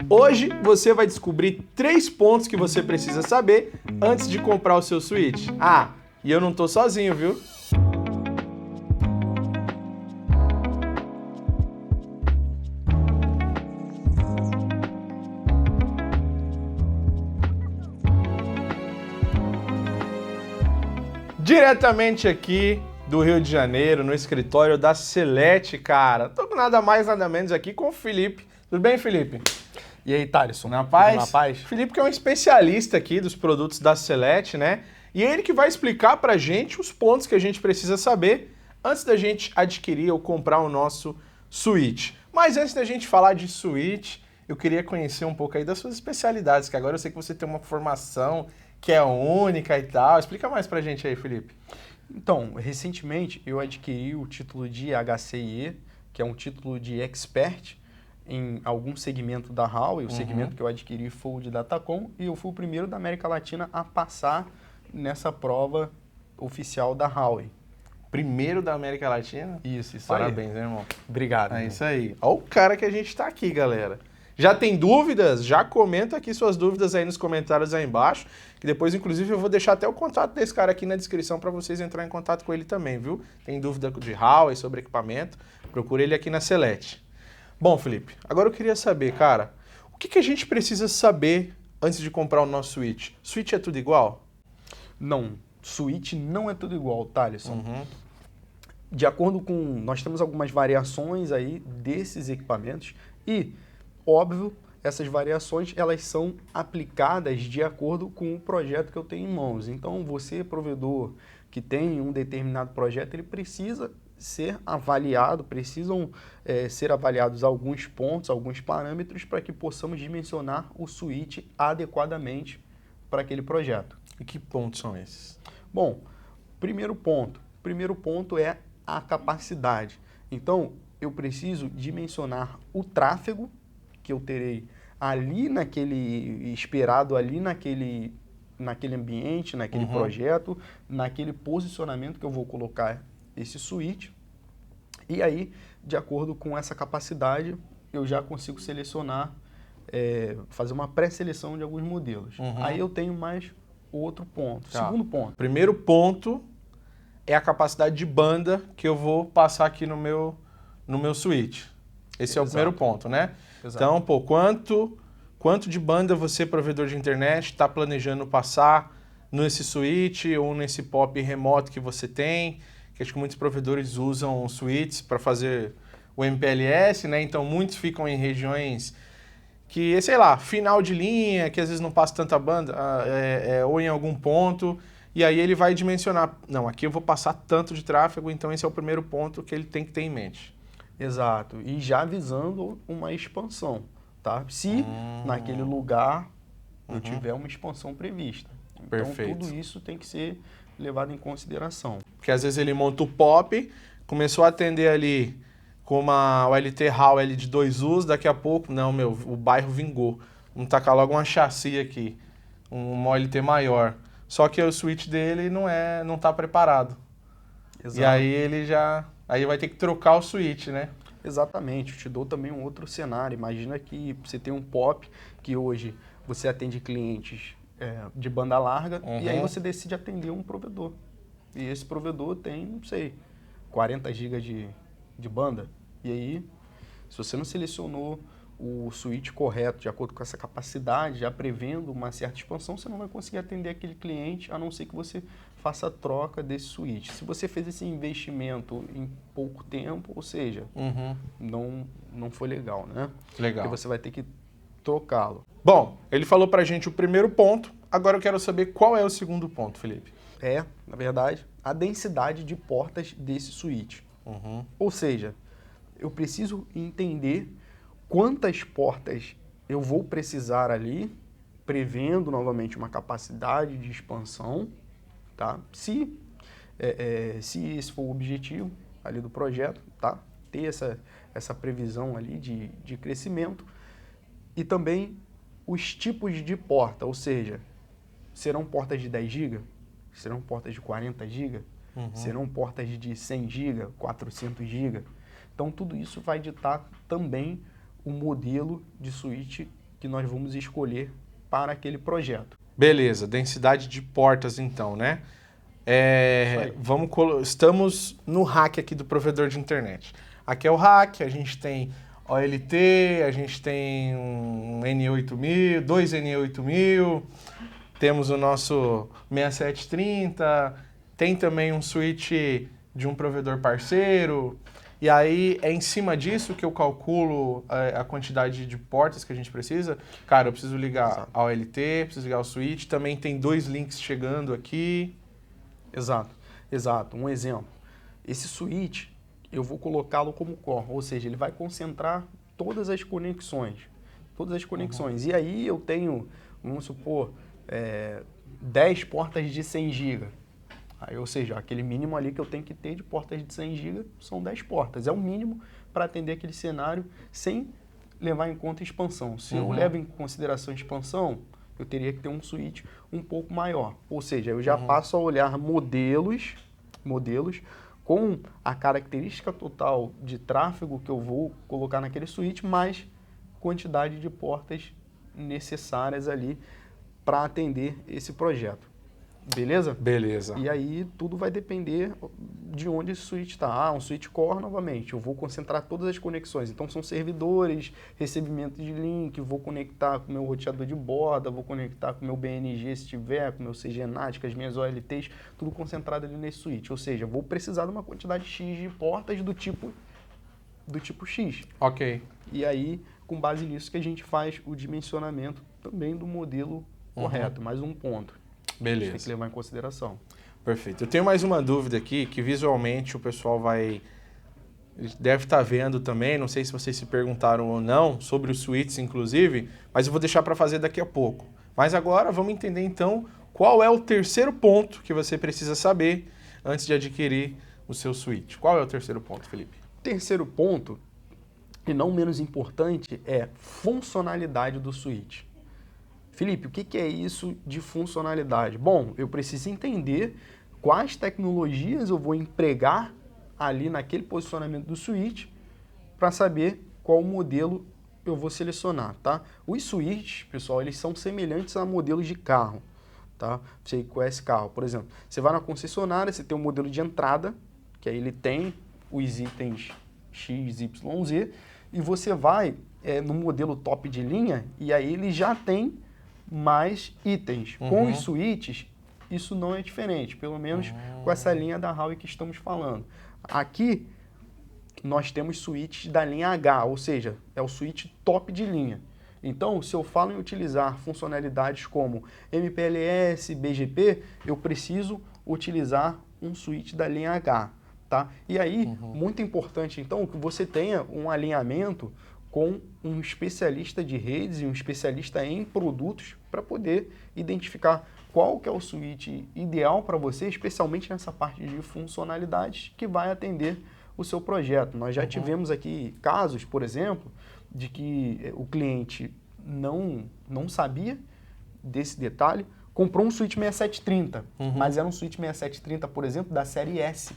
Hoje você vai descobrir 3 pontos que você precisa saber antes de comprar o seu Switch. Ah, e eu não tô sozinho, viu? Diretamente aqui do Rio de Janeiro, no escritório da Celete, cara. Tô com nada mais, nada menos aqui com o Felipe. Tudo bem, Felipe? E aí, Thaleson? Na paz? Tudo na paz? Felipe que é um especialista aqui dos produtos da Celete, né? E é ele que vai explicar pra gente os pontos que a gente precisa saber antes da gente adquirir ou comprar o nosso Switch. Mas antes da gente falar de Switch, eu queria conhecer um pouco aí das suas especialidades, que agora eu sei que você tem uma formação que é única e tal. Explica mais pra gente aí, Felipe. Então, recentemente eu adquiri o título de HCIE, que é um título de expert em algum segmento da Huawei. O segmento que eu adquiri foi o de Datacom e eu fui o primeiro da América Latina a passar nessa prova oficial da Huawei. Primeiro da América Latina? Isso Parabéns, aí. né, irmão? Obrigado. É irmão. isso aí. Olha o cara que a gente tá aqui, galera. Já tem dúvidas? Já comenta aqui suas dúvidas aí nos comentários aí embaixo, que depois, inclusive, eu vou deixar até o contato desse cara aqui na descrição para vocês entrarem em contato com ele também, viu? Tem dúvida de Huawei sobre equipamento? Procure ele aqui na Celete. Bom, Felipe, agora eu queria saber, cara, o que a gente precisa saber antes de comprar o nosso Switch? Switch é tudo igual? Não, Switch não é tudo igual, Thaleson. De acordo com... Nós temos algumas variações aí desses equipamentos e, óbvio, essas variações elas são aplicadas de acordo com o projeto que eu tenho em mãos. Então, você, provedor que tem um determinado projeto, ele precisa ser avaliado, precisam ser avaliados alguns pontos, alguns parâmetros para que possamos dimensionar o switch adequadamente para aquele projeto. E que pontos são esses? Bom, primeiro ponto é a capacidade. Então, eu preciso dimensionar o tráfego que eu terei ali esperado ali naquele ambiente, naquele projeto, naquele posicionamento que eu vou colocar esse switch. E aí, de acordo com essa capacidade, eu já consigo selecionar, fazer uma pré-seleção de alguns modelos. Aí eu tenho mais outro ponto. Tá. Segundo ponto. Primeiro ponto é a capacidade de banda que eu vou passar aqui no meu Switch. Esse é o primeiro ponto, né? Exato. Então, pô, quanto de banda você, provedor de internet, está planejando passar nesse Switch ou nesse POP remoto que você tem? Que acho que muitos provedores usam switches para fazer o MPLS, né? Então, muitos ficam em regiões que, sei lá, final de linha, que às vezes não passa tanta banda, ou em algum ponto, e aí ele vai dimensionar, não, aqui eu vou passar tanto de tráfego, então esse é o primeiro ponto que ele tem que ter em mente. Exato, e já visando uma expansão, tá? Se naquele lugar eu tiver uma expansão prevista. Então, Perfeito. tudo isso tem que ser levado em consideração. Porque às vezes ele monta o POP, começou a atender ali com uma OLT HAL L de 2 usos, daqui a pouco, não, o bairro vingou. Vamos tacar logo uma chassi aqui, uma OLT maior. Só que o switch dele não está preparado. Exato. E aí aí vai ter que trocar o switch, né? Exatamente, eu te dou também um outro cenário. Imagina que você tem um POP que hoje você atende clientes de banda larga e aí você decide atender um provedor. E esse provedor tem, não sei, 40 GB de banda. E aí, se você não selecionou o switch correto, de acordo com essa capacidade, já prevendo uma certa expansão, você não vai conseguir atender aquele cliente, a não ser que você faça a troca desse switch. Se você fez esse investimento em pouco tempo, ou seja, não foi legal, né? Legal. Porque você vai ter que trocá-lo. Bom, ele falou pra gente o primeiro ponto, agora eu quero saber qual é o segundo ponto, Felipe. Na verdade, a densidade de portas desse switch. Ou seja, eu preciso entender quantas portas eu vou precisar ali, prevendo novamente uma capacidade de expansão, tá? Se esse for o objetivo ali do projeto, tá? Ter essa previsão ali de crescimento e também os tipos de porta, ou seja, serão portas de 10 GB? Serão portas de 40 GB? Serão portas de 100 GB, 400 GB? Então, tudo isso vai ditar também o modelo de switch que nós vamos escolher para aquele projeto. Beleza, densidade de portas então, né? Estamos no rack aqui do provedor de internet. Aqui é o rack, a gente tem OLT, a gente tem um N8000, dois N8000, temos o nosso 6730, tem também um switch de um provedor parceiro, e aí é em cima disso que eu calculo a quantidade de portas que a gente precisa. Cara, eu preciso ligar a OLT, preciso ligar o switch, também tem 2 links chegando aqui. Exato. Um exemplo. Esse switch, eu vou colocá-lo como core, ou seja, ele vai concentrar todas as conexões. E aí eu tenho, vamos supor, 10 portas de 100 GB. Aí, ou seja, aquele mínimo ali que eu tenho que ter de portas de 100 GB são 10 portas. É o mínimo para atender aquele cenário sem levar em conta expansão. Se eu levo em consideração expansão, eu teria que ter um switch um pouco maior. Ou seja, eu já passo a olhar modelos com a característica total de tráfego que eu vou colocar naquele switch, mais quantidade de portas necessárias ali para atender esse projeto. Beleza? Beleza. E aí tudo vai depender de onde esse switch está. Um switch core, novamente, eu vou concentrar todas as conexões. Então são servidores, recebimento de link, vou conectar com o meu roteador de borda, vou conectar com o meu BNG se tiver, com o meu CGNAT, com as minhas OLTs, tudo concentrado ali nesse switch. Ou seja, vou precisar de uma quantidade X de portas do tipo X. Ok. E aí, com base nisso que a gente faz o dimensionamento também do modelo correto. Mais um ponto. Beleza. A gente tem que levar em consideração. Perfeito. Eu tenho mais uma dúvida aqui, que visualmente o pessoal deve estar vendo também, não sei se vocês se perguntaram ou não, sobre os switches inclusive, mas eu vou deixar para fazer daqui a pouco. Mas agora vamos entender então qual é o terceiro ponto que você precisa saber antes de adquirir o seu switch. Qual é o terceiro ponto, Felipe? Terceiro ponto, e não menos importante, é funcionalidade do switch. Felipe, o que é isso de funcionalidade? Bom, eu preciso entender quais tecnologias eu vou empregar ali naquele posicionamento do switch para saber qual modelo eu vou selecionar, tá? Os switches, pessoal, eles são semelhantes a modelos de carro, tá? Você conhece carro, por exemplo, você vai na concessionária, você tem um modelo de entrada, que aí ele tem os itens X, Y, Z, e você vai no modelo top de linha e aí ele já tem mais itens. Com os switches, isso não é diferente, pelo menos com essa linha da Huawei que estamos falando. Aqui, nós temos switches da linha H, ou seja, é o switch top de linha. Então, se eu falo em utilizar funcionalidades como MPLS, BGP, eu preciso utilizar um switch da linha H. Tá? E aí, muito importante, então, que você tenha um alinhamento com um especialista de redes e um especialista em produtos para poder identificar qual que é o switch ideal para você, especialmente nessa parte de funcionalidades que vai atender o seu projeto. Nós já tivemos aqui casos, por exemplo, de que o cliente não sabia desse detalhe, comprou um switch 6730, mas era um switch 6730, por exemplo, da série S.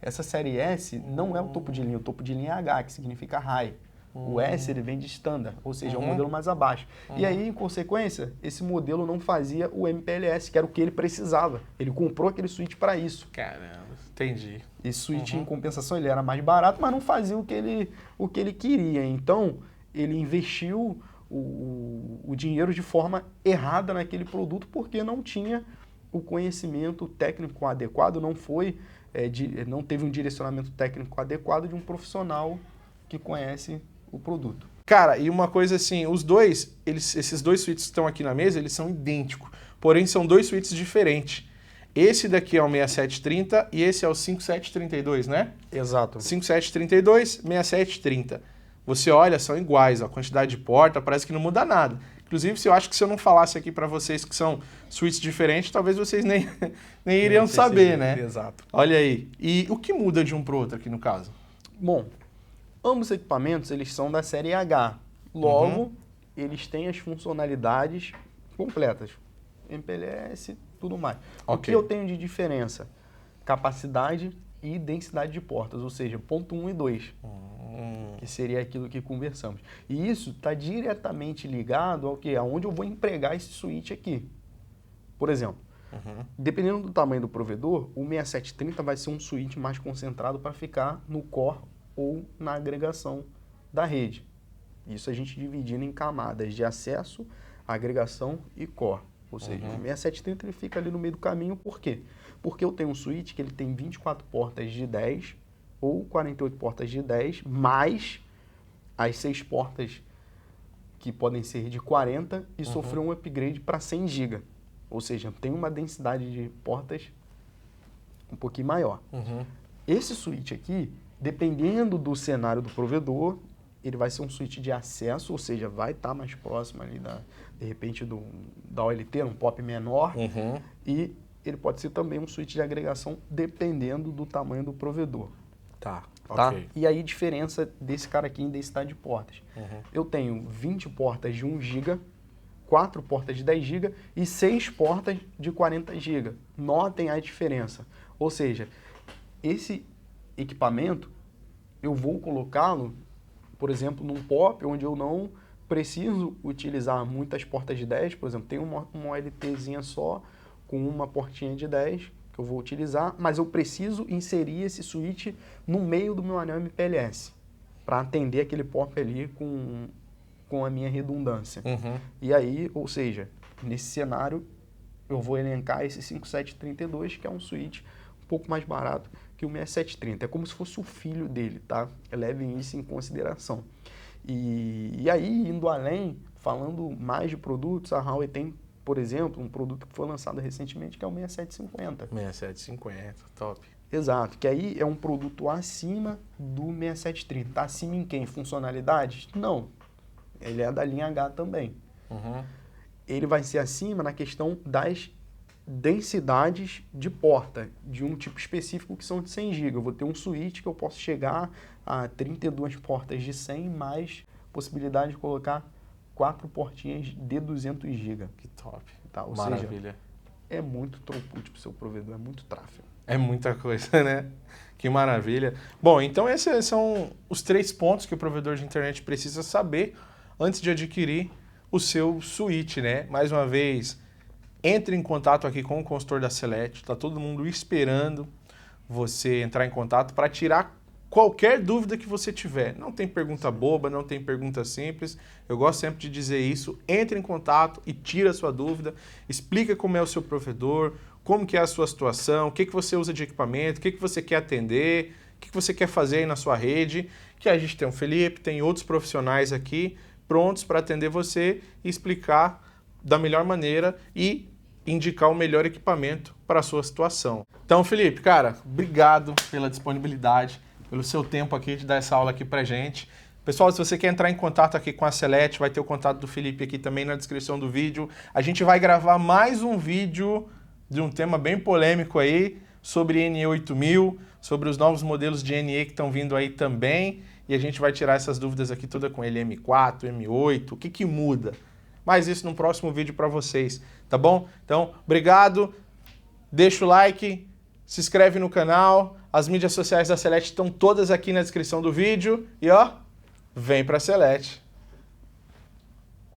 Essa série S não é o topo de linha é H, que significa high. O S ele vem de standard, ou seja, é um modelo mais abaixo. E aí, em consequência, esse modelo não fazia o MPLS, que era o que ele precisava. Ele comprou aquele switch para isso. Caramba, entendi. Esse switch, em compensação, ele era mais barato, mas não fazia o que ele queria. Então, ele investiu o dinheiro de forma errada naquele produto porque não tinha o conhecimento técnico adequado, não teve um direcionamento técnico adequado de um profissional que conhece o produto. Cara, e uma coisa assim, esses dois switches que estão aqui na mesa, eles são idênticos, porém são dois switches diferentes. Esse daqui é o 6730 e esse é o 5732, né? Exato. 5732, 6730. Você olha, são iguais, a quantidade de porta, parece que não muda nada. Inclusive, eu acho que se eu não falasse aqui para vocês que são switches diferentes, talvez vocês nem iriam saber, né? Exato. Olha aí. E o que muda de um para o outro aqui no caso? Bom, ambos os equipamentos eles são da série H. Logo, eles têm as funcionalidades completas. MPLS, tudo mais. Okay. O que eu tenho de diferença? Capacidade e densidade de portas, ou seja, ponto 1 e 2, que seria aquilo que conversamos. E isso está diretamente ligado ao que? Aonde eu vou empregar esse switch aqui. Por exemplo, dependendo do tamanho do provedor, o 6730 vai ser um switch mais concentrado para ficar no core ou na agregação da rede. Isso a gente dividindo em camadas de acesso, agregação e core. Ou seja, o 6730 ele fica ali no meio do caminho, por quê? Porque eu tenho um switch que ele tem 24 portas de 10 ou 48 portas de 10, mais as 6 portas que podem ser de 40 e sofrer um upgrade para 100 GB. Ou seja, tem uma densidade de portas um pouquinho maior. Esse switch aqui, dependendo do cenário do provedor, ele vai ser um switch de acesso, ou seja, vai estar mais próximo ali, de repente, da OLT, um POP menor, e ele pode ser também um switch de agregação, dependendo do tamanho do provedor. Tá? Ok. E aí, diferença desse cara aqui em densidade de portas. Eu tenho 20 portas de 1 GB, 4 portas de 10 GB e 6 portas de 40 GB. Notem a diferença. Ou seja, esse equipamento, eu vou colocá-lo, por exemplo, num POP, onde eu não preciso utilizar muitas portas de 10, por exemplo, tem uma OLTzinha só, com uma portinha de 10, que eu vou utilizar, mas eu preciso inserir esse switch no meio do meu anel MPLS, para atender aquele POP ali com a minha redundância. E aí, ou seja, nesse cenário, eu vou elencar esse 5732, que é um switch um pouco mais barato que o 6730. É como se fosse o filho dele, tá? Levem isso em consideração. E aí, indo além, falando mais de produtos, a Huawei tem, por exemplo, um produto que foi lançado recentemente, que é o 6750. 6750, top. Exato, que aí é um produto acima do 6730. Tá acima em quem? Funcionalidades? Não. Ele é da linha H também. Ele vai ser acima na questão das densidades de porta, de um tipo específico que são de 100 GB. Eu vou ter um switch que eu posso chegar a 32 portas de 100, mais possibilidade de colocar 4 portinhas de 200 GB. Que top. Tá? Ou Maravilha. seja, é muito throughput para o seu provedor, é muito tráfego. É muita coisa, né? Que maravilha. Bom, então esses são os 3 pontos que o provedor de internet precisa saber antes de adquirir o seu switch, né? Mais uma vez, entre em contato aqui com o consultor da Celete. Tá todo mundo esperando você entrar em contato para tirar qualquer dúvida que você tiver. Não tem pergunta boba, não tem pergunta simples. Eu gosto sempre de dizer isso. Entre em contato e tira a sua dúvida. Explica como é o seu provedor, como que é a sua situação, o que você usa de equipamento, o que você quer atender, o que você quer fazer aí na sua rede. Que a gente tem o Felipe, tem outros profissionais aqui prontos para atender você e explicar da melhor maneira e indicar o melhor equipamento para a sua situação. Então, Felipe, cara, obrigado pela disponibilidade, pelo seu tempo aqui de dar essa aula aqui pra gente. Pessoal, se você quer entrar em contato aqui com a Celete, vai ter o contato do Felipe aqui também na descrição do vídeo. A gente vai gravar mais um vídeo de um tema bem polêmico aí, sobre NE8000, sobre os novos modelos de NE que estão vindo aí também, e a gente vai tirar essas dúvidas aqui toda com ele, M4, M8, o que muda? Mas isso no próximo vídeo para vocês, tá bom? Então, obrigado, deixa o like, se inscreve no canal, as mídias sociais da Celete estão todas aqui na descrição do vídeo e ó, vem pra Celete!